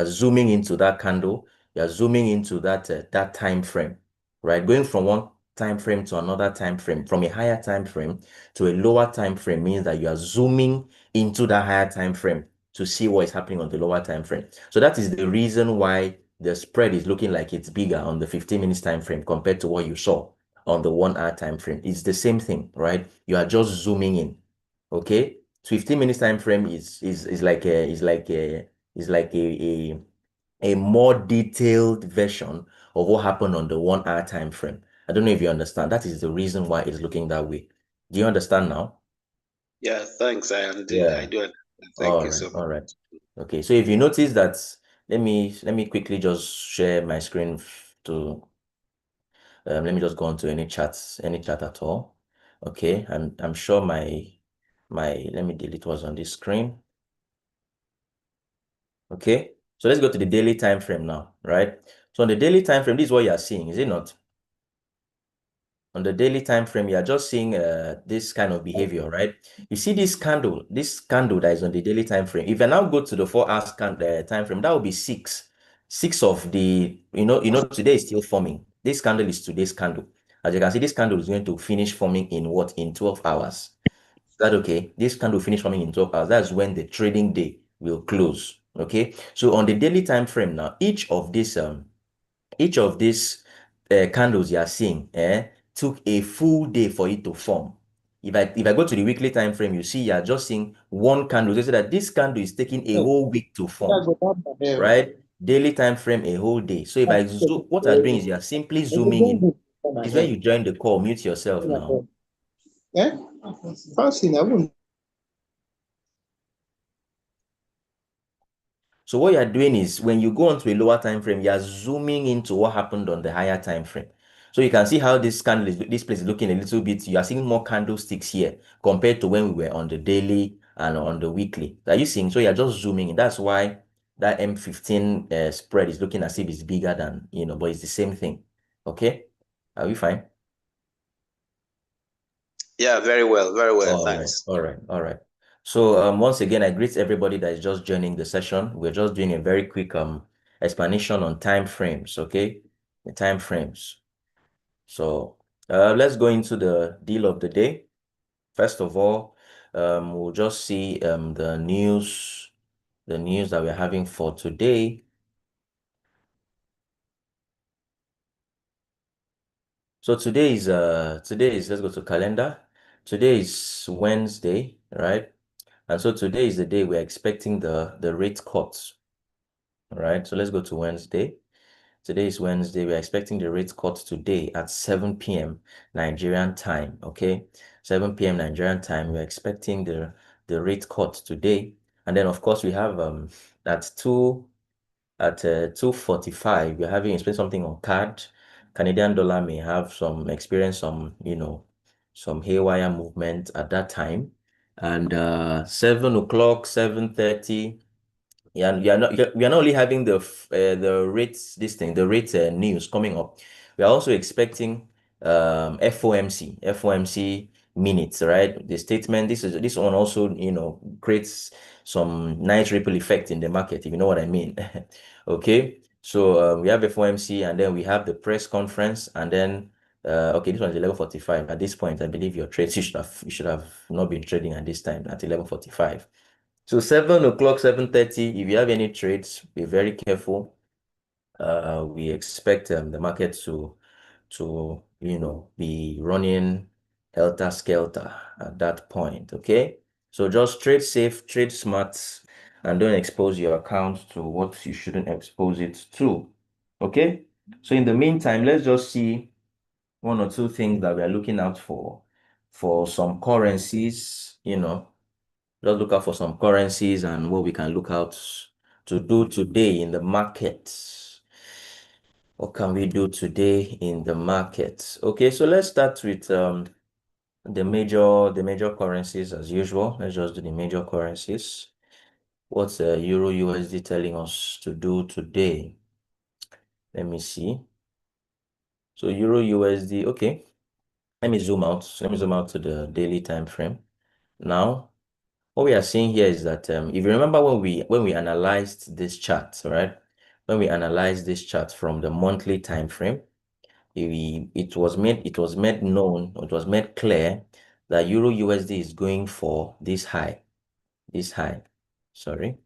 zooming into that candle, you're zooming into that time frame, right? Going from one time frame to another time frame, from a higher time frame to a lower time frame means that you are zooming into that higher time frame to see what is happening on the lower time frame. So that is the reason why the spread is looking like it's bigger on the 15 minutes time frame compared to what you saw on the 1 hour time frame. It's the same thing, right? You are just zooming in. Okay. 15 minutes time frame is like a more detailed version of what happened on the 1 hour time frame. I don't know if you understand. That is the reason why it's looking that way. Do you understand now? Yeah, thanks. I Yeah. do understand. Thank All you right. so much. All right. Okay. So if you notice that, let me quickly just share my screen to let me just go on to any chat at all. Okay. I'm sure my let me delete what's on this screen. Okay. So let's go to the daily time frame now, right? So on the daily time frame, this is what you are seeing, is it not? On the daily time frame, you are just seeing this kind of behavior, right? You see this candle that is on the daily time frame. If I now go to the 4 hours time frame, that will be six of the, today is still forming. This candle is today's candle. As you can see, this candle is going to finish forming in what? In 12 hours. Is that okay? This candle finish forming in 12 hours. That's when the trading day will close. Okay. So on the daily time frame now, each of these candles you are seeing took a full day for it to form. If I go to the weekly time frame, you see you are just seeing one candle. So say that this candle is taking a whole week to form, right? Daily time frame a whole day. So if I zoom, what I'm doing is you are simply zooming in. This is when you join the call. Mute yourself now. Eh? Fasting, I wouldn't. So what you're doing is when you go onto a lower time frame, you're zooming into what happened on the higher time frame. So you can see how this place is looking a little bit. You are seeing more candlesticks here compared to when we were on the daily and on the weekly. Are you seeing? So you're just zooming in. That's why that M15 spread is looking as if it's bigger than, but it's the same thing. Okay? Are we fine? Yeah, very well, very well. All right, Thanks. all right, all right. So once again, I greet everybody that is just joining the session. We're just doing a very quick explanation on time frames, okay? The time frames. So let's go into the deal of the day. First of all, we'll just see the news that we're having for today. So today is let's go to calendar. Today is Wednesday, right? And so today is the day we're expecting the rate cuts. All right, so let's go to Wednesday. Today is Wednesday. We're expecting the rate cut today at 7 p.m. Nigerian time. Okay, 7 p.m. Nigerian time. We're expecting the rate cut today, and then of course we have at 2:45. We're having expect something on card. Canadian dollar may have some haywire movement at that time, and 7 o'clock, 7:30. Yeah, we are not only having the rates the rate news coming up. We are also expecting FOMC minutes, right? The statement. This one also creates some nice ripple effect in the market, if you know what I mean. Okay, so we have FOMC and then we have the press conference and then okay, this one is 11:45. At this point, I believe your trades you should have not been trading at this time at 11:45. So 7 o'clock, 7:30, if you have any trades, be very careful. We expect the market to be running helter-skelter at that point. Okay. So just trade safe, trade smart, and don't expose your account to what you shouldn't expose it to. Okay. So in the meantime, let's just see one or two things that we are looking out for some currencies, just look out for some currencies and what we can look out to do today in the market. What can we do today in the market? Okay, so let's start with the major currencies as usual. Let's just do the major currencies. What's Euro USD telling us to do today? Let me see. So Euro USD, okay. Let me zoom out. Let me zoom out to the daily time frame. Now, what we are seeing here is that if you remember when we analyzed this chart, right? When we analyzed this chart from the monthly time frame, it was made known, it was made clear that Euro USD is going for this high. Sorry. It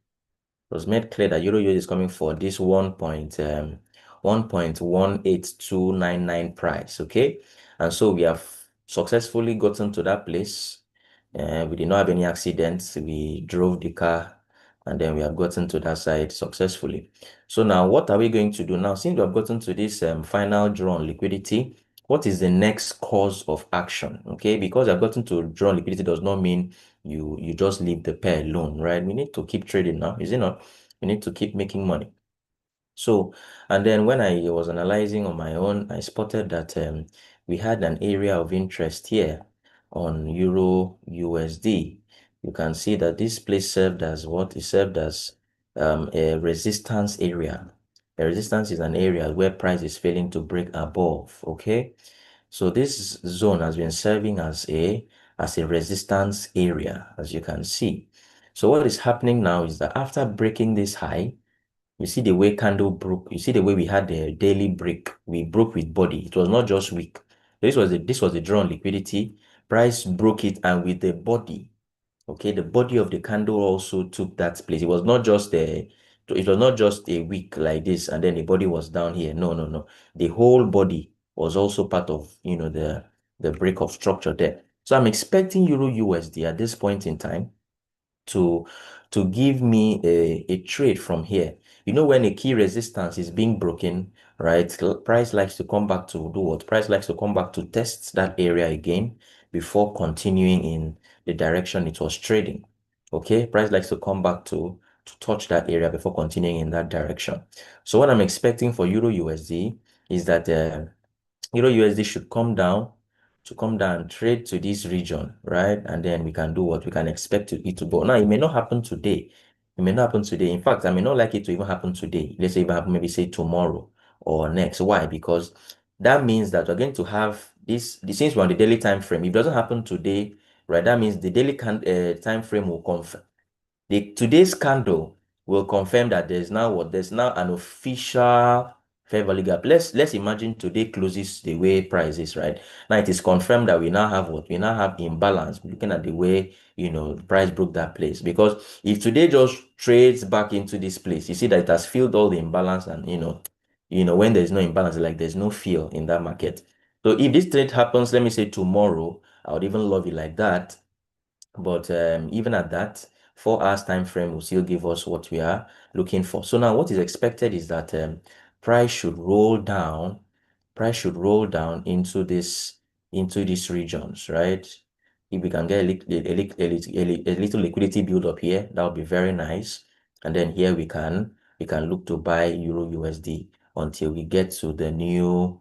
was made clear that Euro USD is coming for this 1.18299 price, okay? And so we have successfully gotten to that place. We did not have any accidents. We drove the car and then we have gotten to that side successfully. So now what are we going to do now? Since we have gotten to this final draw on liquidity, what is the next course of action? Okay, because I've gotten to draw on liquidity does not mean you just leave the pair alone, right? We need to keep trading now, is it not? We need to keep making money. So, and then when I was analyzing on my own, I spotted that we had an area of interest here on Euro USD. You can see that this place served as what? It served as a resistance area. A resistance is an area where price is failing to break above, okay? So this zone has been serving as a resistance area, as you can see. So what is happening now is that after breaking this high, you see the way candle broke. You see the way we had the daily break. We broke with body. It was not just weak. This was the draw on liquidity. Price broke it, and with the body, okay, the body of the candle also took that place. It was not just a wick like this, and then the body was down here. No, no, no. The whole body was also part of the break of structure there. So I'm expecting Euro USD at this point in time to give me a trade from here. You know, when a key resistance is being broken, right? Price likes to come back to do what? Price likes to come back to test that area again before continuing in the direction it was trading. Okay, price likes to come back to touch that area before continuing in that direction. So what I'm expecting for Euro USD is that Euro USD should come down and trade to this region, right? And then we can do what we can expect it to go. Now, it may not happen today. It may not happen today. In fact, I may not like it to even happen today. Let's say even happen maybe say tomorrow or next. Why? Because that means that we're going to have since we're on the daily time frame. If it doesn't happen today, right? That means the daily time frame will confirm. Today's candle will confirm that there's now an official fair value gap. Let's imagine today closes the way price is, right? Now it is confirmed that we now have what? We now have imbalance, looking at the way, price broke that place. Because if today just trades back into this place, you see that it has filled all the imbalance, and when there's no imbalance, like there's no feel in that market. So if this trade happens, let me say tomorrow, I would even love it like that. But even at that, 4 hours time frame will still give us what we are looking for. So now what is expected is that price should roll down into these regions, right? If we can get a little liquidity build up here, that would be very nice. And then here we can look to buy Euro USD until we get to the new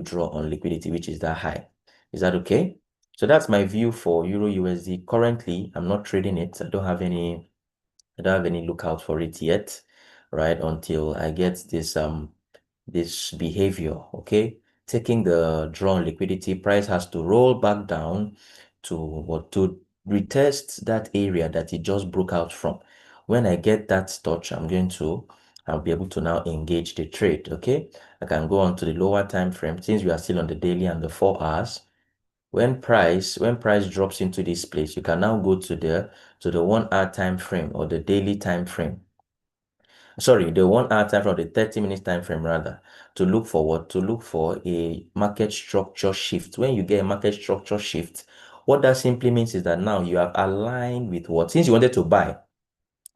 draw on liquidity, which is that high. Is that okay? So that's my view for Euro USD. Currently, I'm not trading it. I don't have any lookout for it yet, right? Until I get this behavior, okay? Taking the draw on liquidity, price has to roll back down to retest that area that it just broke out from. When I get that touch, I'll be able to now engage the trade, okay? I can go on to the lower time frame since we are still on the daily and the 4 hours. When price drops into this place, you can now go to the 1 hour time frame or the daily time frame. Sorry, the 1 hour time frame, the 30 minutes time frame rather, to look for what? To look for a market structure shift. When you get a market structure shift, what that simply means is that now you have aligned with what? Since you wanted to buy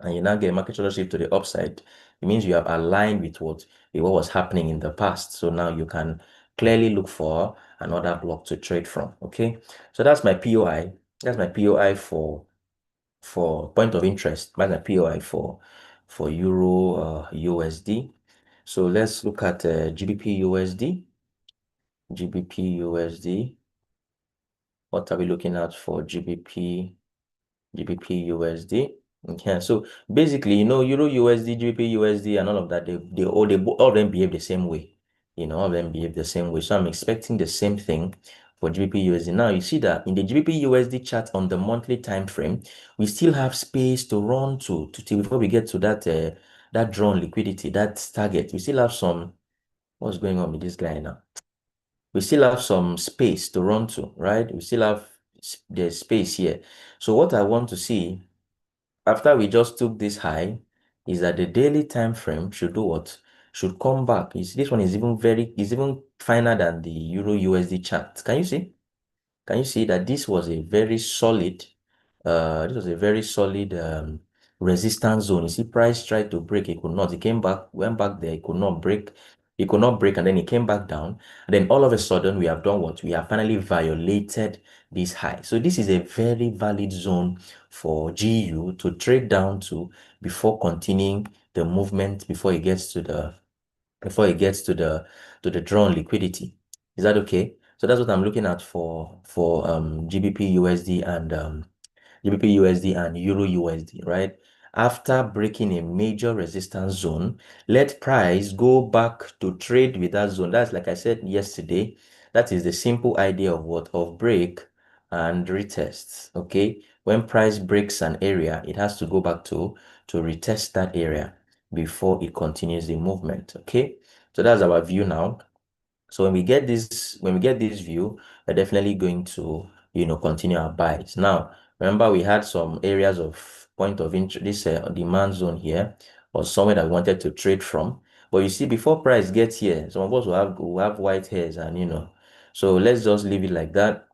and you now get a market structure shift to the upside, it means you have aligned with what was happening in the past. So now you can clearly look for another block to trade from. Okay, so that's my POI. That's my POI for point of interest. That's my POI for Euro USD. So let's look at GBP USD. GBP USD. What are we looking at for GBP USD? Okay, so basically, Euro USD, GBP USD, and all of that, all of them behave the same way. All of them behave the same way. So I'm expecting the same thing for GBP USD. Now you see that in the GBP USD chart on the monthly time frame, we still have space to run to till before we get to that drawn liquidity, that target. We still have some. What's going on with this guy now? We still have some space to run to, right? We still have there's space here. So what I want to see after we just took this high is that the daily time frame should do what? Should come back. This one is even finer than the Euro USD chart. Can you see? Can you see that this was a very solid resistance zone? You see, price tried to break, it could not. It came back, went back there, it could not break. It could not break, and then it came back down. And then all of a sudden, we have done what? We have finally violated this high. So this is a very valid zone for GU to trade down to before continuing the movement, before it gets to the drawn liquidity. Is that okay? So that's what I'm looking at for GBP USD and GBP USD and Euro USD, right? After breaking a major resistance zone, let price go back to trade with that zone. That's like I said yesterday. That is the simple idea of what? Of break and retest. Okay. When price breaks an area, it has to go back to retest that area before it continues the movement. Okay. So that's our view now. So when we get this view, we're definitely going to, continue our buys. Now, remember we had some areas of point of interest, this demand zone here, or somewhere that we wanted to trade from. But you see, before price gets here, some of us will have white hairs, and so let's just leave it like that.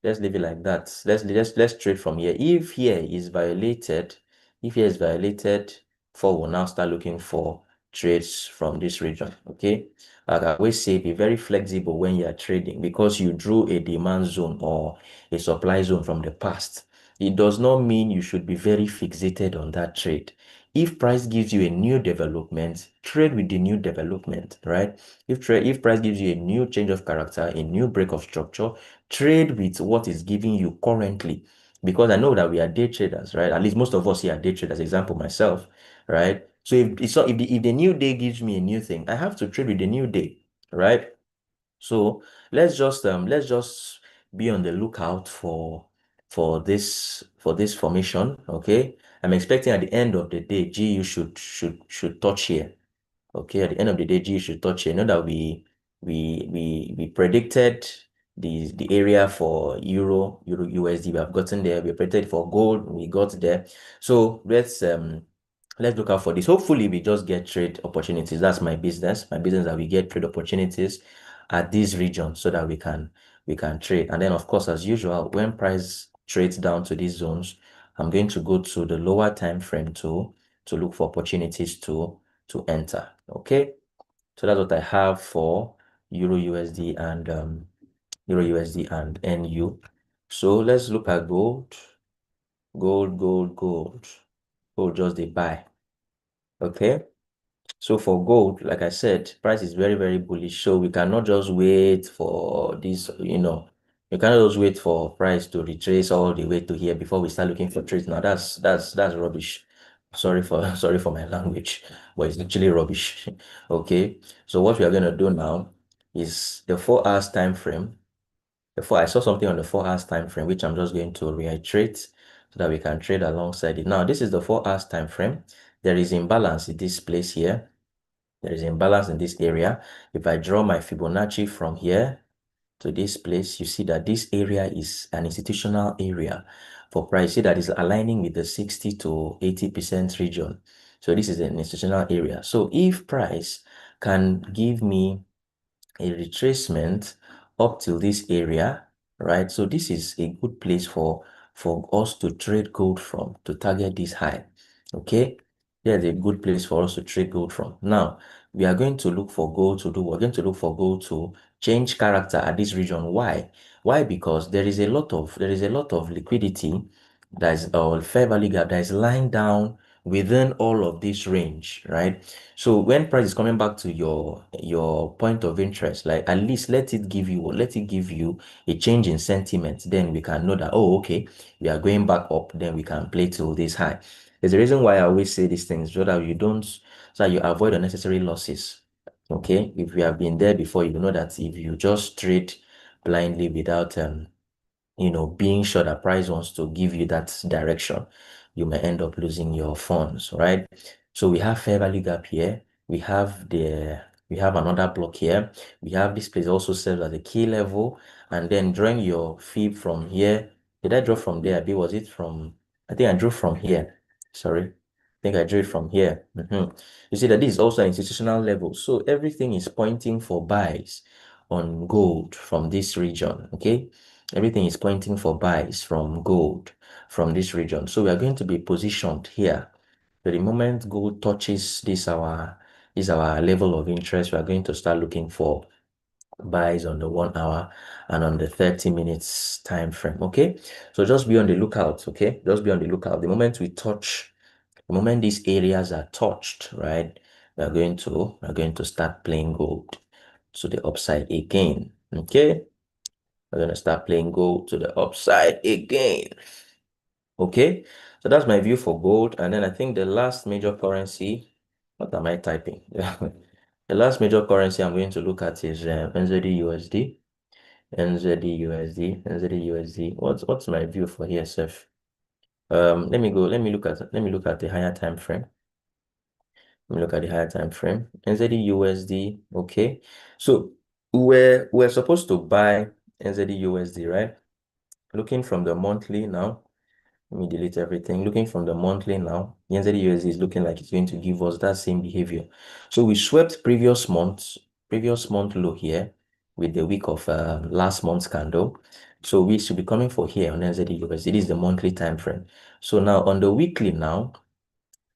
Let's leave it like that. Let's trade from here. If here is violated, for we'll now start looking for trades from this region. Okay. Like I always say, be very flexible when you are trading because you drew a demand zone or a supply zone from the past. It does not mean you should be very fixated on that trade. If price gives you a new development, trade with the new development, right? If price gives you a new change of character, a new break of structure, trade with what is giving you currently. Because I know that we are day traders, right? At least most of us here are day traders, example myself, right? So if the new day gives me a new thing, I have to trade with the new day, right? So let's just be on the lookout for this formation. Okay. I'm expecting at the end of the day, GU should touch here. Okay, at the end of the day, GU should touch here. You know that we predicted the area for Euro USD. We have gotten there. We predicted for gold. We got there. So let's look out for this. Hopefully, we just get trade opportunities. That's my business. My business that we get trade opportunities at this region so that we can trade. And then, of course, as usual, when price trades down to these zones, I'm going to go to the lower time frame to look for opportunities to enter. Okay, so that's what I have for Euro USD and NU. So let's look at gold. Gold, just a buy. Okay. So for gold, like I said, price is very, very bullish. So we cannot just wait for this, we cannot just wait for price to retrace all the way to here before we start looking for trades. Now that's rubbish. Sorry for my language, but it's literally rubbish. Okay. So what we are gonna do now is the 4 hours time frame. I saw something on the 4 hours time frame, which I'm just going to reiterate so that we can trade alongside it. Now, this is the 4 hours time frame. There is imbalance in this place here. There is imbalance in this area. If I draw my Fibonacci from here to this place, you see that this area is an institutional area for price. See that is aligning with the 60 to 80% region. So this is an institutional area. So if price can give me a retracement up till this area, right? So this is a good place for us to trade gold from, to target this high. Okay, there's a good place for us to trade gold from. Now we are going to look for gold to do. We're going to look for gold to change character at this region. Why? Because there is a lot of liquidity that is fair value gap that is lying down within all of this range, right? So when price is coming back to your point of interest, like at least let it give you a change in sentiment. Then we can know that, oh, okay, we are going back up. Then we can play till this high. There's a reason why I always say these things so that you avoid unnecessary losses. Okay, if you have been there before, you know that if you just trade blindly without being sure that price wants to give you that direction, you may end up losing your funds, right? So we have fair value gap here. We have another block here. We have this place also serves as a key level, and then drawing your fib from here. Did I draw from there? Was it from? I think I drew from here. Sorry. I think I drew it from here. You see that this is also an institutional level. So everything is pointing for buys on gold from this region. Okay. Everything is pointing for buys from gold from this region. So we are going to be positioned here. So the moment gold touches this our level of interest, we are going to start looking for buys on the 1 hour and on the 30 minutes time frame. Okay. So just be on the lookout. Okay. Just be on the lookout. The moment these areas are touched, right, we are going to start playing gold to the upside again. Okay. We're going to start playing gold to the upside again. Okay, so that's my view for gold. And then I think the last major currency, what am I typing? The last major currency I'm going to look at is NZD-USD. NZD-USD, NZD-USD. What's my view for here, Seth? Let me look at the higher time frame. Let me look at the higher time frame. NZD-USD. Okay, so we're supposed to buy NZD-USD, right? Looking from the monthly now, let me delete everything. Looking from the monthly now, the NZD-USD is looking like it's going to give us that same behavior. So we swept previous month low here with the week of last month's candle. So we should be coming for here on NZD-USD. This is the monthly time frame. So now on the weekly now,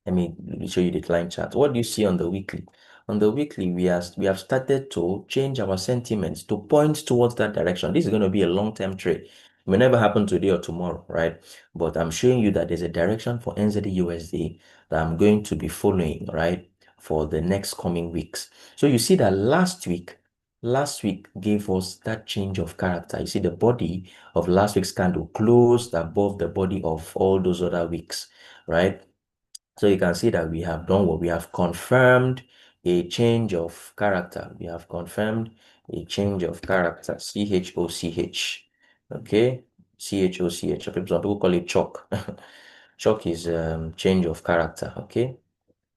let me show you the client chart. What do you see on the weekly? On the weekly, we have started to change our sentiments to point towards that direction. This is going to be a long-term trade. It may never happen today or tomorrow, right? But I'm showing you that there's a direction for NZD-USD that I'm going to be following, right, for the next coming weeks. So you see that last week gave us that change of character. You see the body of last week's candle closed above the body of all those other weeks, right? So you can see that we have done what we have confirmed a change of character. We have confirmed a change of character. CHOCH. Okay. CHOCH. Some people call it chalk. Chalk is change of character. Okay.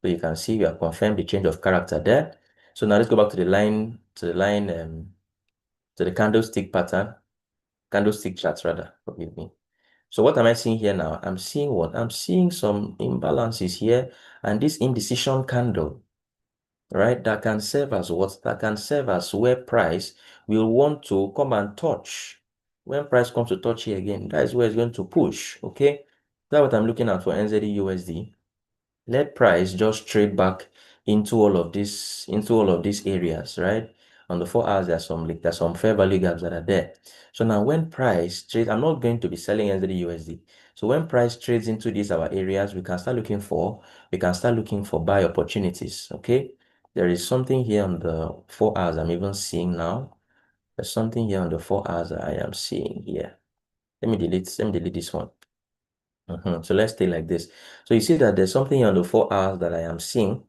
So you can see we have confirmed the change of character there. So now let's go back to the line, to the candlestick pattern, candlestick charts rather. Forgive me. So what am I seeing here now? I'm seeing what? I'm seeing some imbalances here, and this indecision candle, right? That can serve as what? That can serve as where price will want to come and touch. When price comes to touch here again, that is where it's going to push. Okay, that's what I'm looking at for NZD-USD. Let price just trade back into all of these areas, right? On the 4 hours, there's some fair value gaps that are there. So now when price trades, I'm not going to be selling NZD-USD. So when price trades into these our areas, we can start looking for buy opportunities. Okay. There is something here on the 4 hours I'm even seeing now. There's something here on the 4 hours that I am seeing here. Let me delete this one. So let's stay like this. So you see that there's something on the 4 hours that I am seeing.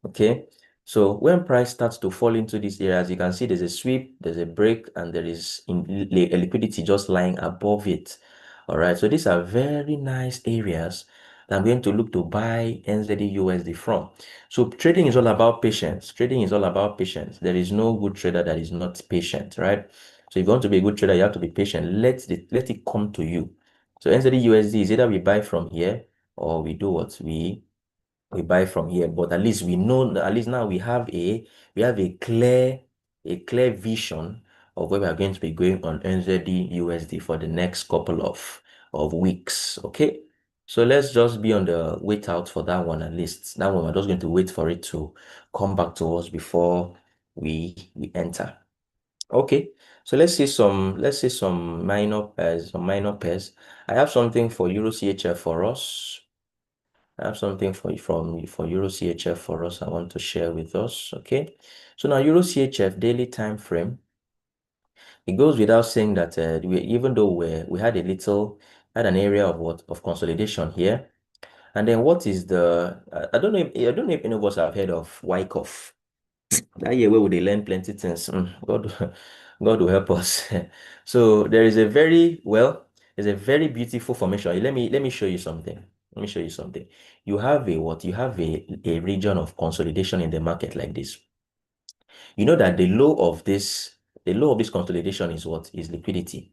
Okay. So when price starts to fall into these areas, you can see there's a sweep, there's a break, and there is a liquidity just lying above it. All right. So these are very nice areas that I'm going to look to buy NZD-USD from. So trading is all about patience. Trading is all about patience. There is no good trader that is not patient, right? So if you want to be a good trader, you have to be patient. Let it come to you. So NZD-USD is either we buy from here or we do what? We buy from here. But at least we know, at least now we have a clear vision of where we are going to be going on NZD-USD for the next couple of weeks. Okay. So let's just be on the wait out for that one at least. That one, we're just going to wait for it to come back to us before we enter. Okay, so let's see some minor pairs, I have something for Euro CHF for us. I have something for Euro CHF for us. I want to share with us. Okay, so now Euro CHF daily time frame. It goes without saying that even though we had an area of consolidation here, and then what is the I don't know if any of us have heard of Wyckoff. That year where would they learn plenty things. God will help us. So there is a there's a very beautiful formation. Let me show you something. Let me show you something. You have a what? You have a region of consolidation in the market like this. You know that the low of this consolidation is what? Is liquidity.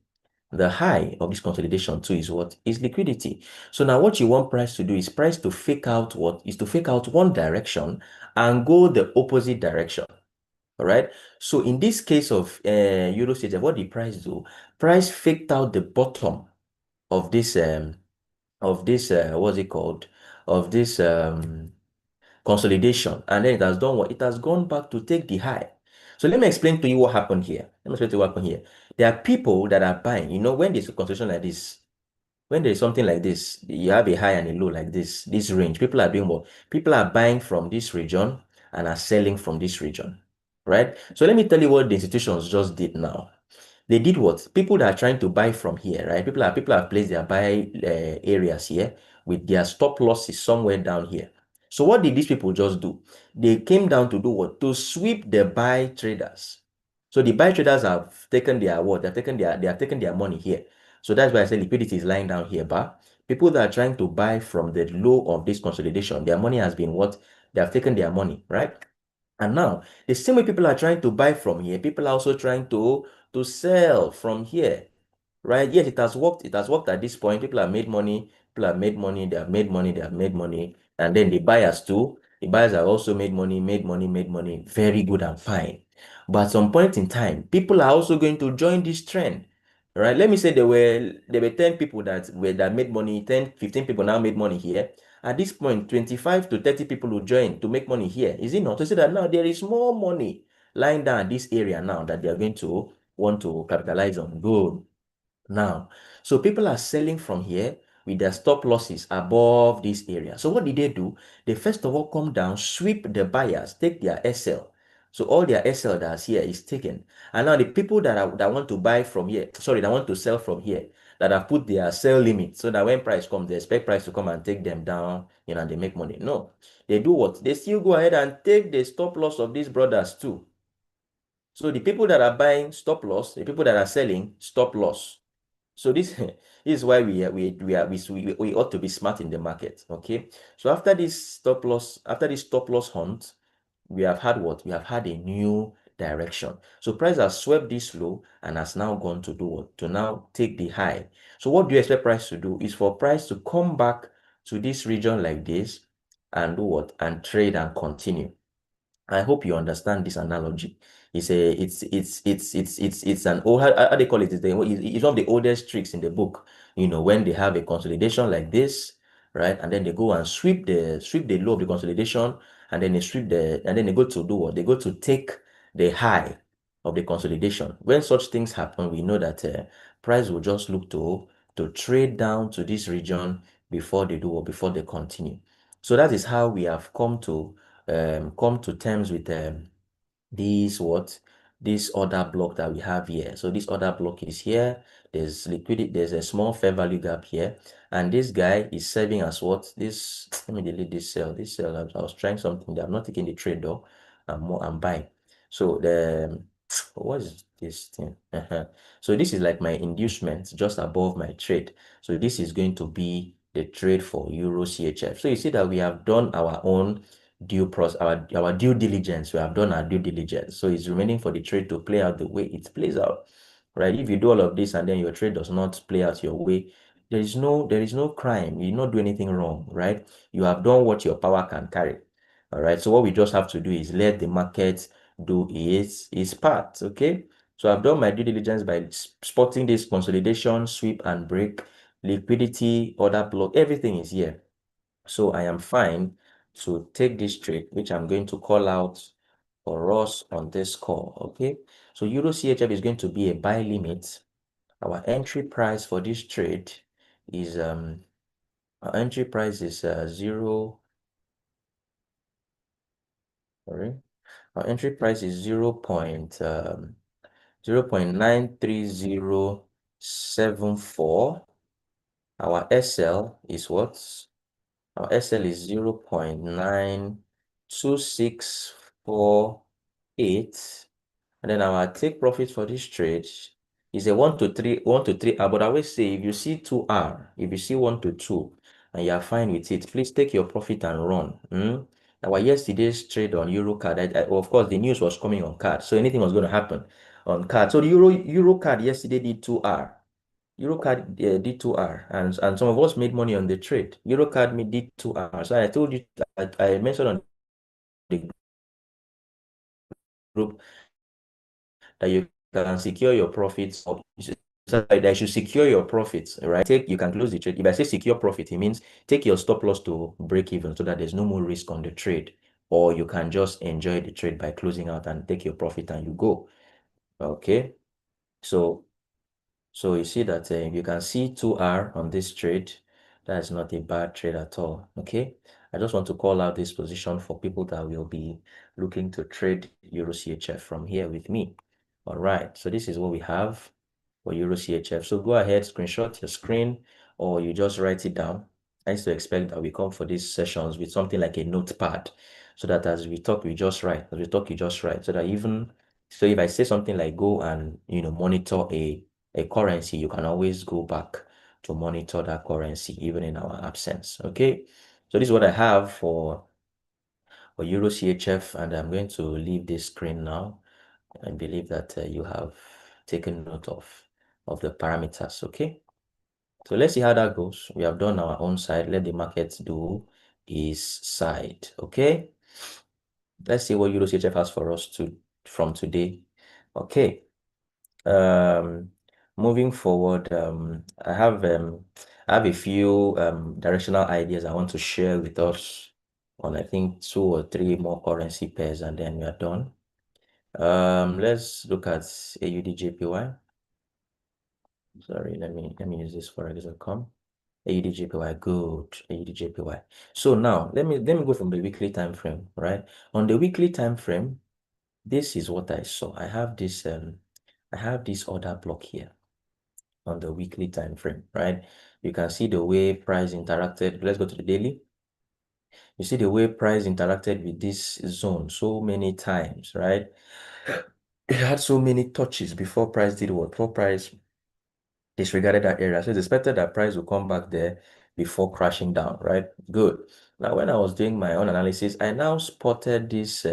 The high of this consolidation too is what? Is liquidity. So now what you want price to do is price to fake out what? Is to fake out one direction and go the opposite direction. All right. So in this case of Euro CHF, what did price do? Price faked out the bottom of this what's it called? Of this consolidation, and then it has done what? It has gone back to take the high. So let me explain to you what happened here. Let me explain to you what happened here. There are people that are buying, when there's a consolidation like this, when there's something like this, you have a high and a low like this range. People are doing what? People are buying from this region and are selling from this region, right? So let me tell you what the institutions just did now. They did what? People that are trying to buy from here, right? People have placed their buy areas here with their stop losses somewhere down here. So what did these people just do? They came down to do what? To sweep the buy traders. So the buy traders have taken their what? They have taken their money here. So that's why I say liquidity is lying down here. But people that are trying to buy from the low of this consolidation, their money has been what? They have taken their money, right? And now the same way people are trying to buy from here, people are also trying to sell from here, right? Yes, it has worked. It has worked at this point. People have made money. People have made money. They have made money. They have made money. And then the buyers too. The buyers have also made money, made money, made money. Very good and fine. But at some point in time, people are also going to join this trend, right? Let me say there were 10 people that made money, 10, 15 people now made money here. At this point, 25 to 30 people will join to make money here. Is it not? To say that now there is more money lying down in this area now that they are going to want to capitalize on. Good. Now, so people are selling from here with their stop losses above this area. So what did they do? They first of all come down, sweep the buyers, take their SL. So all their SL that's here is taken. And now the people that want to buy from here, sorry, that want to sell from here, that have put their sell limit so that when price comes, they expect price to come and take them down, and they make money. No, they do what? They still go ahead and take the stop loss of these brothers too. So the people that are buying stop loss, the people that are selling stop loss. So this, this is why we ought to be smart in the market. Okay. So after this stop loss hunt, we have had what? We have had a new direction. So price has swept this low and has now gone to do what? To now take the high. So what do you expect price to do? Is for price to come back to this region like this and do what? And trade and continue. I hope you understand this analogy. It's an old, how they call it? It's one of the oldest tricks in the book. When they have a consolidation like this, right? And then they go and sweep the low of the consolidation, and then they go to do what? They go to take the high of the consolidation. When such things happen, we know that price will just look to trade down to this region before they do or before they continue. So that is how we have come to terms with this other block that we have here. So this other block is here. There's liquidity, there's a small fair value gap here, and this guy is serving as what? This, let me delete this cell. I was trying something there. I'm not taking the trade though. I'm buying. So what is this thing? So this is like my inducement just above my trade. So this is going to be the trade for Euro CHF. So you see that we have done our own our due diligence. We have done our due diligence. So it's remaining for the trade to play out the way it plays out, right? If you do all of this and then your trade does not play out your way, there is no crime. You did not do anything wrong, right? You have done what your power can carry. All right. So what we just have to do is let the market do its part. Okay. So I've done my due diligence by spotting this consolidation, sweep and break, liquidity, order block, everything is here. So I am fine to take this trade, which I'm going to call out for us on this call. Okay. So Euro CHF is going to be a buy limit. Our entry price for this trade is our entry price is zero. Sorry. Our entry price is 0.93074. Our SL is what? Our SL is 0.92648. And then our take profit for this trade is a 1 to 3, 1 to 3R. But I always say if you see 2R, if you see 1 to 2, and you are fine with it, please take your profit and run. Our yesterday's trade on Eurocard, of course, the news was coming on card, so anything was going to happen on card. So the Eurocard yesterday did 2R. Eurocard did 2R, and some of us made money on the trade. Eurocard did 2R. So I told you, I mentioned on the group that you can secure your profits. So that should secure your profits, right? You can close the trade. If I say secure profit, it means take your stop loss to break even so that there's no more risk on the trade, or you can just enjoy the trade by closing out and take your profit and you go. Okay, so you see that you can see 2R on this trade. That is not a bad trade at all. Okay, I just want to call out this position for people that will be looking to trade Euro CHF from here with me. All right, so this is what we have for Euro CHF. So go ahead, screenshot your screen, or you just write it down. I used to expect that we come for these sessions with something like a notepad, so that as we talk, we just write. As we talk, you just write. So that if I say something like go and monitor a currency, you can always go back to monitor that currency even in our absence. Okay, so this is what I have for Euro CHF, and I'm going to leave this screen now. I believe that you have taken note of the parameters. Okay, so let's see how that goes. We have done our own side. Let the market do his side. Okay, let's see what Euro CHF has for us from today. Okay, moving forward, I have a few directional ideas I want to share with us on, I think, 2 or 3 more currency pairs, and then we are done. Let's look at AUD/JPY. Sorry, let me use this forex.com. AUD/JPY, good. AUD/JPY. So now let me go from the weekly time frame, right? On the weekly time frame, this is what I saw. I have this order block here on the weekly time frame, right? You can see the way price interacted. Let's go to the daily. You see the way price interacted with this zone so many times, right? It had so many touches before price did what? Before price disregarded that area. So it's expected that price will come back there before crashing down, right? Good. Now, when I was doing my own analysis, I now spotted this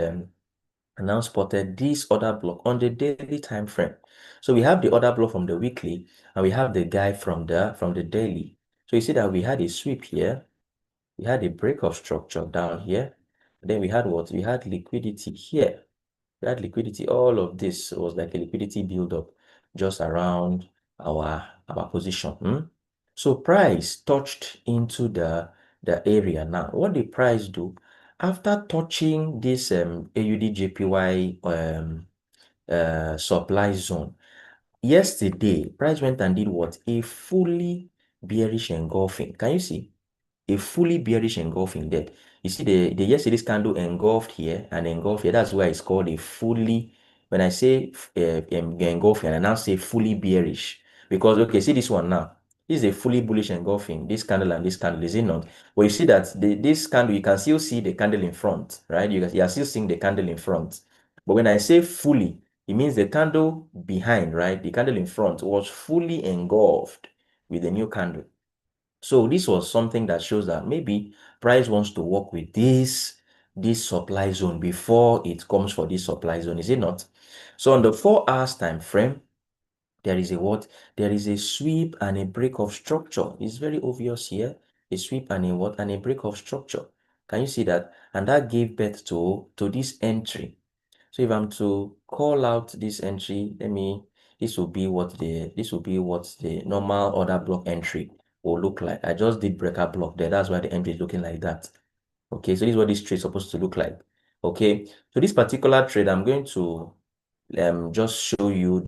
order block on the daily time frame. So we have the order block from the weekly, and we have the guy from the daily. So you see that we had a sweep here, we had a break of structure down here, then we had what? We had liquidity here. We had liquidity. All of this was like a liquidity buildup just around our position. So price touched into the area. Now, what did price do? After touching this AUD/JPY supply zone, yesterday, price went and did what? A fully bearish engulfing. Can you see? A fully bearish engulfing there. You see the yesterday's candle engulfed here and engulfed here. That's why it's called a fully, when I say engulfing, I now say fully bearish. Because, okay, see this one now. This is a fully bullish engulfing, this candle and this candle, is it not? But you see that this candle, you can still see the candle in front, right? You are still seeing the candle in front. But when I say fully, it means the candle behind, right? The candle in front was fully engulfed with the new candle. So this was something that shows that maybe price wants to work with this supply zone before it comes for this supply zone, is it not? So on the 4 hours time frame, there is a what? There is a sweep and a break of structure. It's very obvious here. A sweep and a what? And a break of structure. Can you see that? And that gave birth to this entry. So if I'm to call out this entry, this will be what the normal order block entry will look like. I just did breaker block there. That's why the entry is looking like that. Okay, so this is what this trade is supposed to look like. Okay, so this particular trade, I'm going to just show you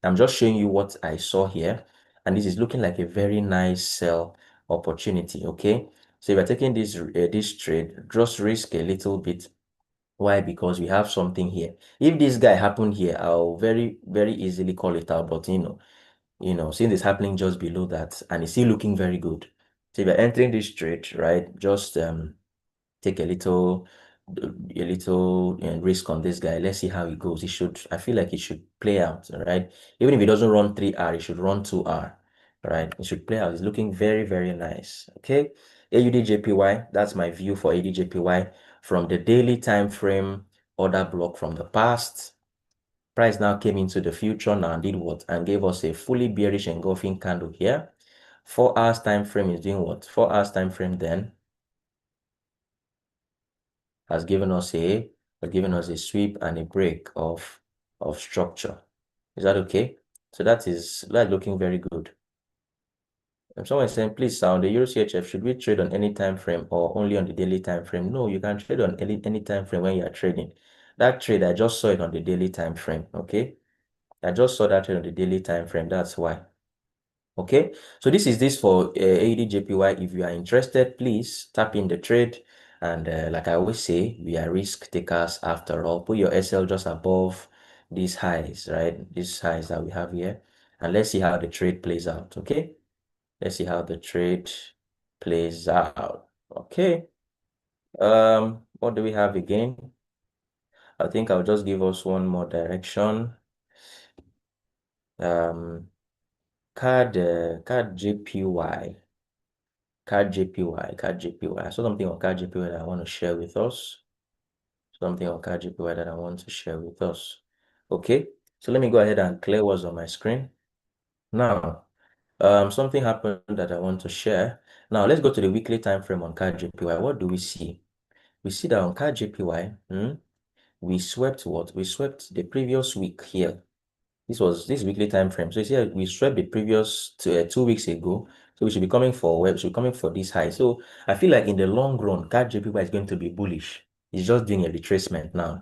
I'm just showing you what I saw here, and this is looking like a very nice sell opportunity. Okay, so if you're taking this trade, just risk a little bit. Why? Because we have something here. If this guy happened here, I'll very, very easily call it out. But since it's happening just below that, and it's still looking very good. So if you're entering this trade, right, just take a little a little risk on this guy. Let's see how it goes. I feel like it should play out, right? Even if it doesn't run 3R, it should run 2R, right? It should play out. It's looking very, very nice. Okay. AUDJPY, that's my view for AUDJPY from the daily time frame order block from the past. Price now came into the future now and did what? And gave us a fully bearish engulfing candle here. 4 hours time frame is doing what? 4 hours time frame then has given us a sweep and a break of structure. Is that okay? So that's looking very good. Someone is saying, please, sound the Euro CHF, should we trade on any time frame or only on the daily time frame? No, you can trade on any time frame when you are trading. That trade, I just saw it on the daily time frame. Okay, I just saw that trade on the daily time frame. That's why. Okay, so this is this for AUDJPY. If you are interested, please tap in the trade. And like I always say, we are risk takers after all. Put your SL just above these highs, right? These highs that we have here. And let's see how the trade plays out. Okay, let's see how the trade plays out. Okay, what do we have again? I think I'll just give us one more direction. CAD JPY. CAD JPY. I saw something on CAD JPY that I want to share with us. Something on CAD JPY that I want to share with us. Okay, so let me go ahead and clear what's on my screen. Now, something happened that I want to share. Now, let's go to the weekly time frame on CAD JPY. What do we see? We see that on CAD JPY, we swept what? We swept the previous week here. This was this weekly time frame. So you see, we swept the previous 2 weeks ago. So we should be coming for web. Should be coming for this high. So I feel like in the long run, CAD JPY is going to be bullish. It's just doing a retracement now.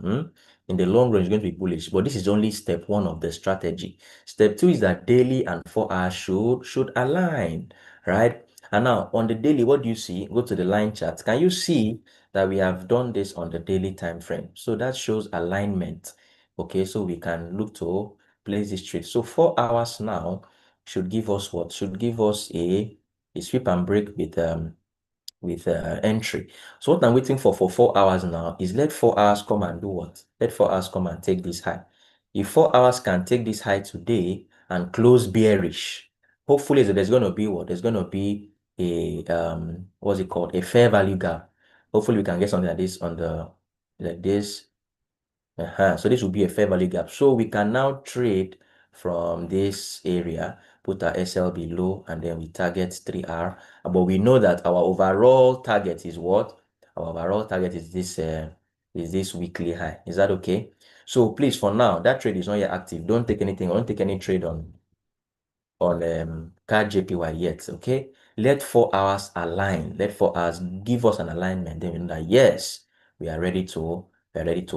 In the long run, it's going to be bullish. But this is only step one of the strategy. Step two is that daily and 4 hours should align, right? And now on the daily, what do you see? Go to the line chart. Can you see that we have done this on the daily time frame? So that shows alignment. Okay, so we can look to place this trade. So 4 hours now should give us what? Should give us a sweep and break with entry. So what I'm waiting for 4 hours now is let 4 hours come and do what? Let 4 hours come and take this high. If 4 hours can take this high today and close bearish, hopefully there's going to be what? There's going to be a what's it called? A fair value gap. Hopefully we can get something like this on the like this. So this will be a fair value gap. So we can now trade from this area, put our SL below, and then we target 3R. But we know that our overall target is what? Our overall target is this weekly high. Is that okay? So please, for now, that trade is not yet active. Don't take anything. Don't take any trade on CAD JPY yet. Okay. Let 4 hours align. Let 4 hours give us an alignment. Then we know that yes, we are ready to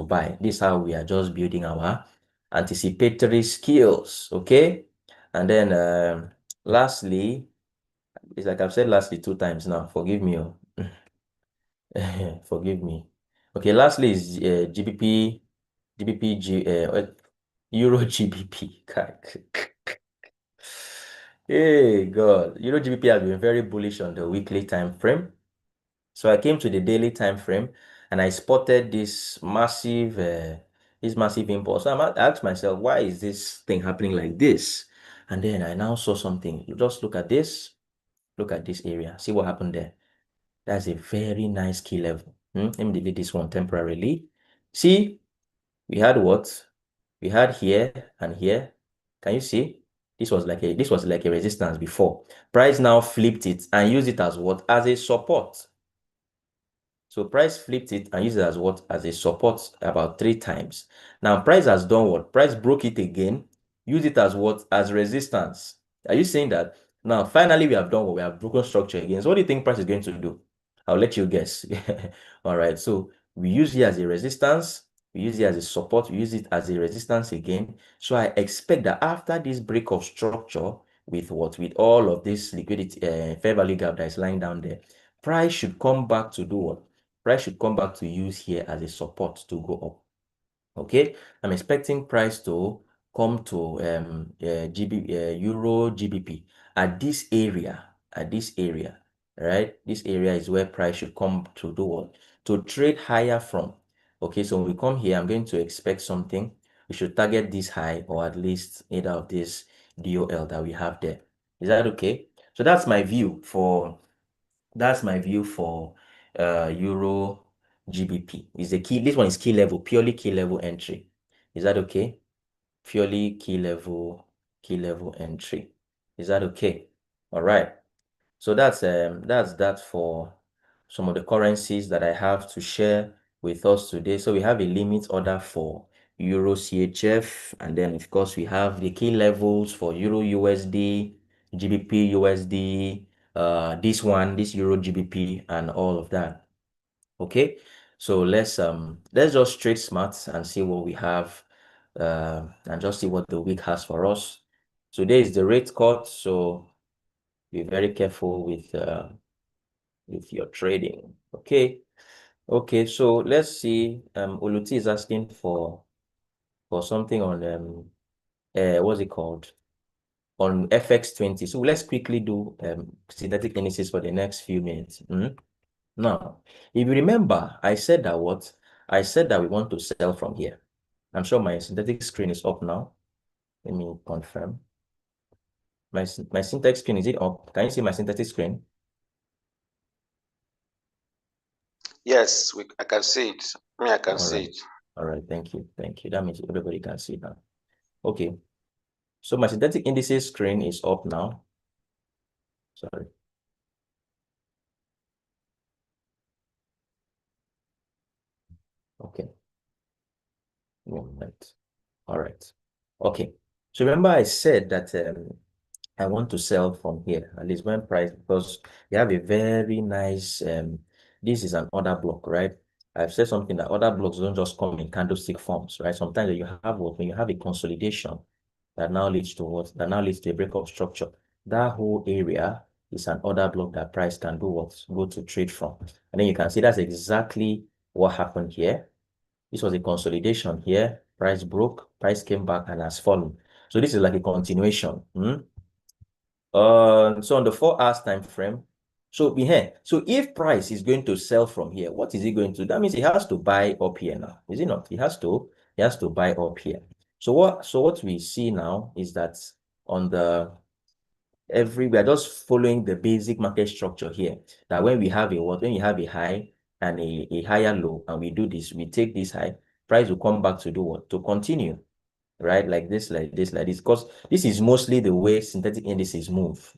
buy. This is how we are just building our anticipatory skills. Okay. And then lastly, it's like I've said lastly 2 times now. Forgive me. Forgive me. Okay, lastly is GBP, Euro GBP. Hey God, Euro GBP has been very bullish on the weekly time frame. So I came to the daily time frame and I spotted this massive impulse. So I asked myself, why is this thing happening like this? And then I now saw something. Just look at this. Look at this area. See what happened there. That's a very nice key level. Let me delete this one temporarily. See, we had what? We had here and here. Can you see? This was like a resistance before. Price now flipped it and used it as what? As a support. So price flipped it and used it as what? As a support about 3 times. Now price has done what? Price broke it again. Use it as what? As resistance. Are you saying that? Now finally we have done what? We have broken structure again. So what do you think price is going to do? I'll let you guess. All right. So we use it as a resistance. We use it as a support. We use it as a resistance again. So I expect that after this break of structure with what? With all of this liquidity, fair value gap that is lying down there, price should come back to do what? Price should come back to use here as a support to go up. Okay, I'm expecting price to come to Euro GBP at this area. Right? This area is where price should come to do what? To trade higher from. Okay, so when we come here, I'm going to expect something. We should target this high or at least either of this DOL that we have there. Is that okay? So that's my view for Euro GBP. Is the key. This one is key level, purely key level entry. Is that okay? Purely key level entry. Is that okay? All right. So that's that for some of the currencies that I have to share with us today. So we have a limit order for Euro CHF, and then of course we have the key levels for Euro USD, GBP USD, this Euro GBP, and all of that. Okay, so let's just trade smart and see what we have, and just see what the week has for us. Today is the rate cut, so be very careful with your trading. Okay. Okay, so let's see. Oluti is asking for something on what's it called? On FX20. So let's quickly do synthetic indices for the next few minutes. Now, if you remember, I said that what? I said that we want to sell from here. I'm sure my synthetic screen is up now. Let me confirm. My synthetic screen, is it up? Can you see my synthetic screen? Yes, I can see it. I can All see right. it. All right, thank you. Thank you. That means everybody can see now. Okay. So my synthetic indices screen is up now. Sorry. Okay. 1 minute. All right. Okay. So remember I said that I want to sell from here, at least when price, because you have a very nice, this is an order block, right? I've said something that other blocks don't just come in candlestick forms, right? Sometimes you have what, when you have a consolidation that now leads to what? That now leads to a breakup structure. That whole area is an order block that price can do what? Go to trade from. And then you can see that's exactly what happened here. This was a consolidation here. Price broke, price came back and has fallen. So this is like a continuation. So on the 4 hours time frame, so here, so if price is going to sell from here, what is he going to? That means he has to buy up here now, is it not? He has to buy up here. So what we see now is that on the we are just following the basic market structure here. That when we have when you have a high and a higher low, and we do this, we take this high, price will come back to do what? To continue, right? Like this, like this, like this. Because this is mostly the way synthetic indices move.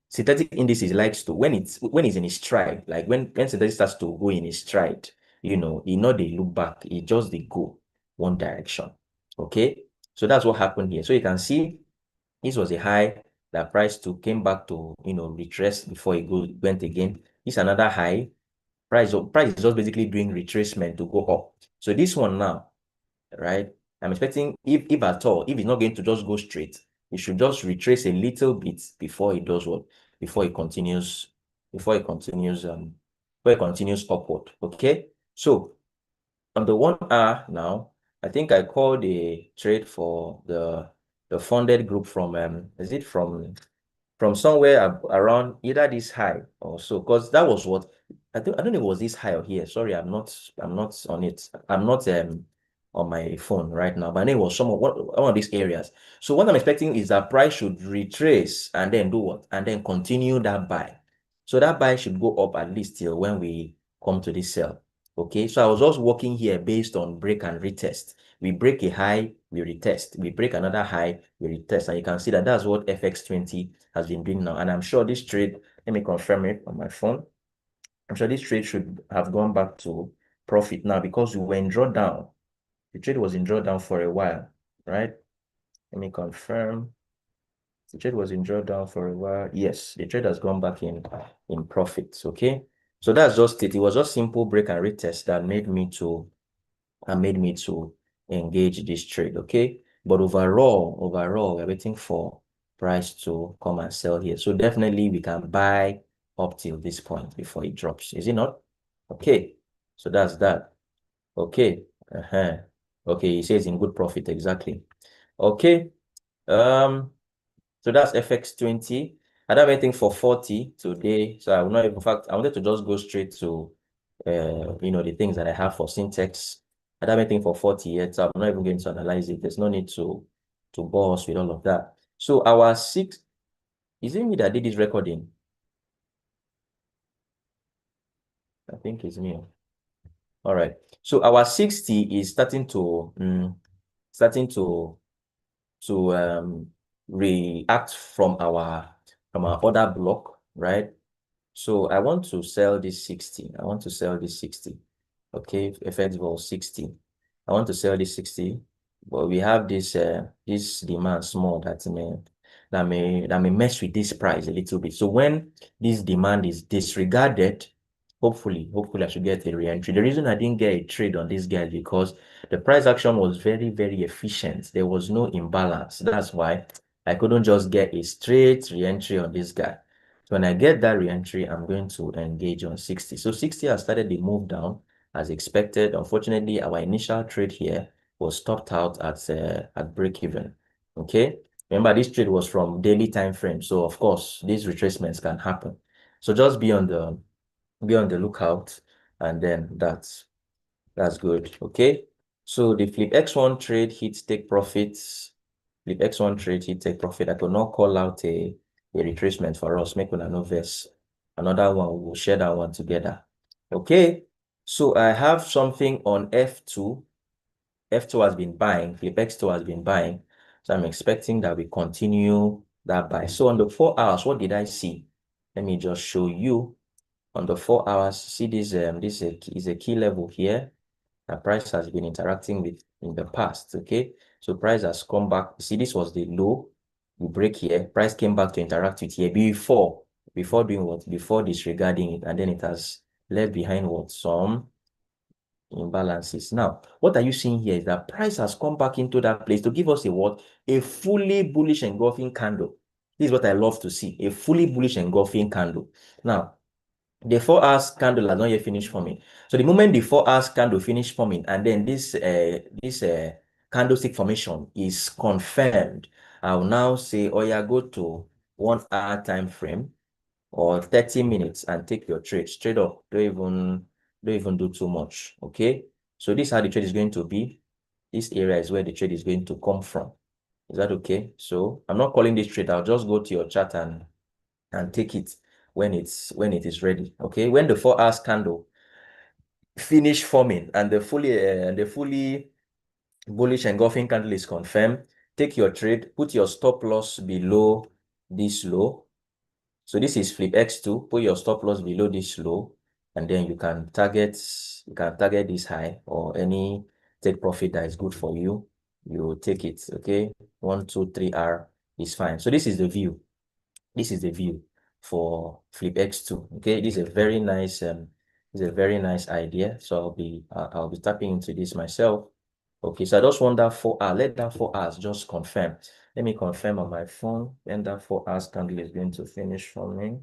Synthetic indices likes to when it's in its stride, like when synthetic starts to go in its stride, they look back, it just they go one direction. Okay, so that's what happened here. So you can see this was a high that price came back to retrace before it went again. This another high. Price is just basically doing retracement to go up. So this one now, right? I'm expecting if at all, if it's not going to just go straight, it should just retrace a little bit before it does what? Before it continues upward. Okay. So on the 1 hour now, I think I called a trade for the funded group from is it from somewhere around either this high or so, because that was what I don't know if it was this high or here. Sorry, I'm not on it. I'm not on my phone right now, but I know it was one of these areas. So what I'm expecting is that price should retrace and then do what? And then continue that buy. So that buy should go up at least till when we come to this sell. Okay, so I was just working here based on break and retest. We break a high, we retest. We break another high, we retest. And you can see that that's what FX20 has been doing now. And I'm sure this trade, let me confirm it on my phone. I'm sure this trade should have gone back to profit now because we were in drawdown. The trade was in drawdown for a while, right? Let me confirm. The trade was in drawdown for a while. Yes, the trade has gone back in profits. Okay, so that's just it. It was just simple break and retest that made me to engage this trade. Okay, but overall, we're waiting for price to come and sell here. So definitely we can buy up till this point before it drops. Is it not? Okay, so that's that. Okay. Okay, he says in good profit, exactly. Okay. So that's FX20. I don't have anything for 40 today. So I will not, in fact, I wanted to just go straight to the things that I have for Syntex. I don't have anything for 40 yet, so I'm not even going to analyze it. There's no need to bore us with all of that. So our six, is it me that did this recording? I think it's me. All right. So our 60 is starting to react from our order block, right? So I want to sell this 60. I want to sell this 60. Okay, FX vol 60. I want to sell this 60, but we have this demand small that may mess with this price a little bit. So when this demand is disregarded, hopefully I should get a re-entry. The reason I didn't get a trade on this guy is because the price action was very, very efficient. There was no imbalance. That's why I couldn't just get a straight re-entry on this guy. So when I get that re-entry, I'm going to engage on 60. So 60 has started the move down as expected. Unfortunately, our initial trade here was stopped out at break even. Okay. Remember, this trade was from daily time frame. So of course, these retracements can happen. So just be on the lookout, and then that's good. Okay. So the flip X1 trade hit take profits. Flip X1 trade hit take profit. I could not call out a retracement for us. Make una no verse. Another one, we will share that one together. Okay. So I have something on F2. F2 has been buying. Flip X2 has been buying. So I'm expecting that we continue that buy. So on the 4 hours, what did I see? Let me just show you. On the 4 hours, see this is a key level here that price has been interacting with in the past. Okay, so price has come back. See, this was the low. We break here. Price came back to interact with here before doing what? Before disregarding it, and then it has left behind what? Some imbalances. Now, what are you seeing here is that price has come back into that place to give us a what? A fully bullish engulfing candle. This is what I love to see, a fully bullish engulfing candle. Now, the 4 hours candle has not yet finished forming. So the moment the 4 hours candle finish forming, and then this candlestick formation is confirmed, I will now say, oh yeah, go to 1 hour time frame or 30 minutes and take your trade straight up. Don't even do too much. Okay. So this is how the trade is going to be. This area is where the trade is going to come from. Is that okay? So I'm not calling this trade. I'll just go to your chart and take it when it is ready. Okay. When the 4 hours candle finish forming and the fully bullish engulfing candle is confirmed, take your trade, put your stop loss below this low. So this is flip X2, put your stop loss below this low, and then you can target this high or any take profit that is good for you. You take it. Okay, 1, 2, 3R is fine. So this is the view. This is the view for flip X2. Okay, this is a very nice idea. So I'll be tapping into this myself. Okay, so I just want that 4 hours. Let that 4 hours just confirm. Let me confirm on my phone. Then that 4 hours candle is going to finish for me.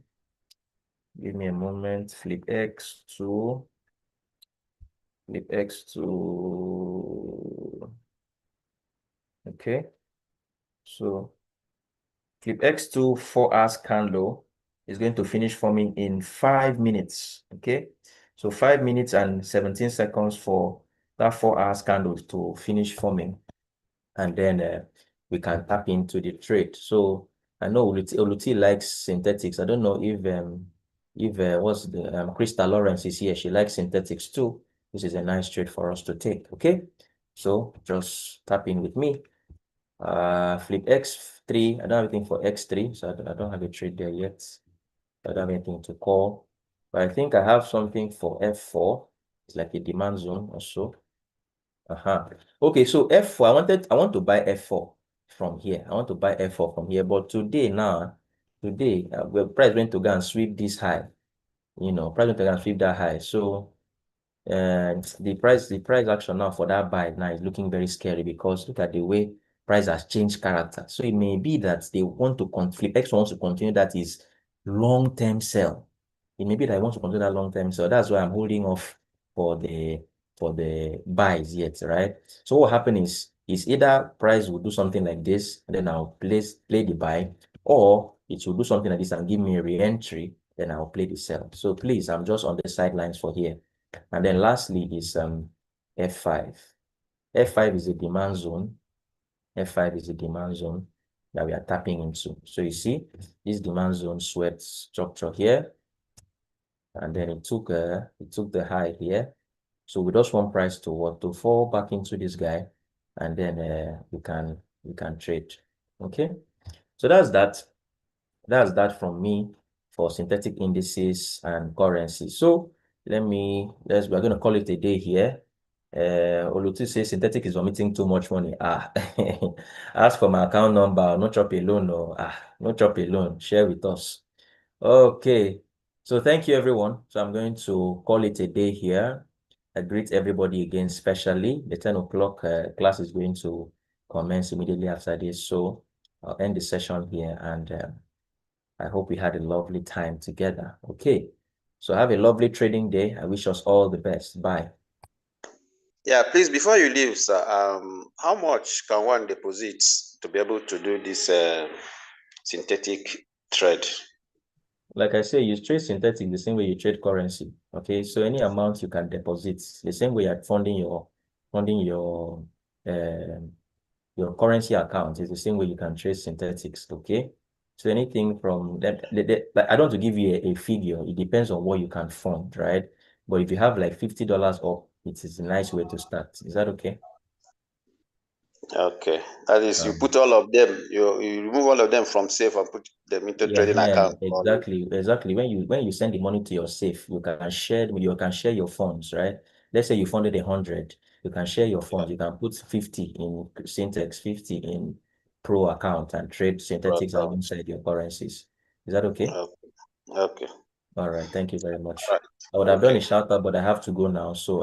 Give me a moment. Flip X2. Flip X2. Okay. So flip X2 4 hours candle is going to finish forming in 5 minutes. Okay. So 5 minutes and 17 seconds for that 4 hours candle to finish forming. And then we can tap into the trade. So I know Oluti likes synthetics. I don't know if what's the Crystal Lawrence is here. She likes synthetics too. This is a nice trade for us to take. Okay, so just tap in with me. Flip X3. I don't have anything for X3, so I don't have a trade there yet. I don't have anything to call, but I think I have something for F4. It's like a demand zone or so. Okay, so F4, I want to buy F4 from here. I want to buy F4 from here, but today, the price went to go and sweep this high. Price went to go and sweep that high. So the price action now for that buy now is looking very scary because look at the way price has changed character. So it may be that they want to flip X wants to continue that is long-term sell. It may be that I want to continue that long-term sell. That's why I'm holding off for the buys yet, right? So what happens is either price will do something like this, and then I'll play the buy, or it will do something like this and give me a re-entry, then I'll play the sell. So please, I'm just on the sidelines for here. And then lastly is F5. F5 is a demand zone. F5 is a demand zone that we are tapping into. So you see this demand zone sweat structure here, and then it took the high here. So we just want price to fall back into this guy, and then we can trade. Okay, so that's that from me for synthetic indices and currency. So we're going to call it a day here. Olutu says synthetic is omitting too much money. Ask for my account number. No chop alone. No, no chop alone. Share with us. Okay. So thank you, everyone. So I'm going to call it a day here. I greet everybody again, especially the 10 o'clock class is going to commence immediately after this. So I'll end the session here, and I hope we had a lovely time together. Okay. So have a lovely trading day. I wish us all the best. Bye. Yeah, please, before you leave, sir, how much can one deposit to be able to do this synthetic trade? Like I say, you trade synthetic the same way you trade currency. Okay, so any amount you can deposit, the same way you're funding your currency account is the same way you can trade synthetics. Okay, so anything from that, I don't want to give you a figure. It depends on what you can fund, right? But if you have like $50 up, it is a nice way to start. Is that okay? Okay, that is, you put all of them, you remove all of them from safe and put them into trading account. Exactly. When you send the money to your safe, you can share your funds, right? Let's say you funded 100, you can share your funds. You can put 50 in Syntex, 50 in Pro account, and trade synthetics alongside your currencies. Is that okay? Okay. All right. Thank you very much. Right. I would have done a shout out, but I have to go now. So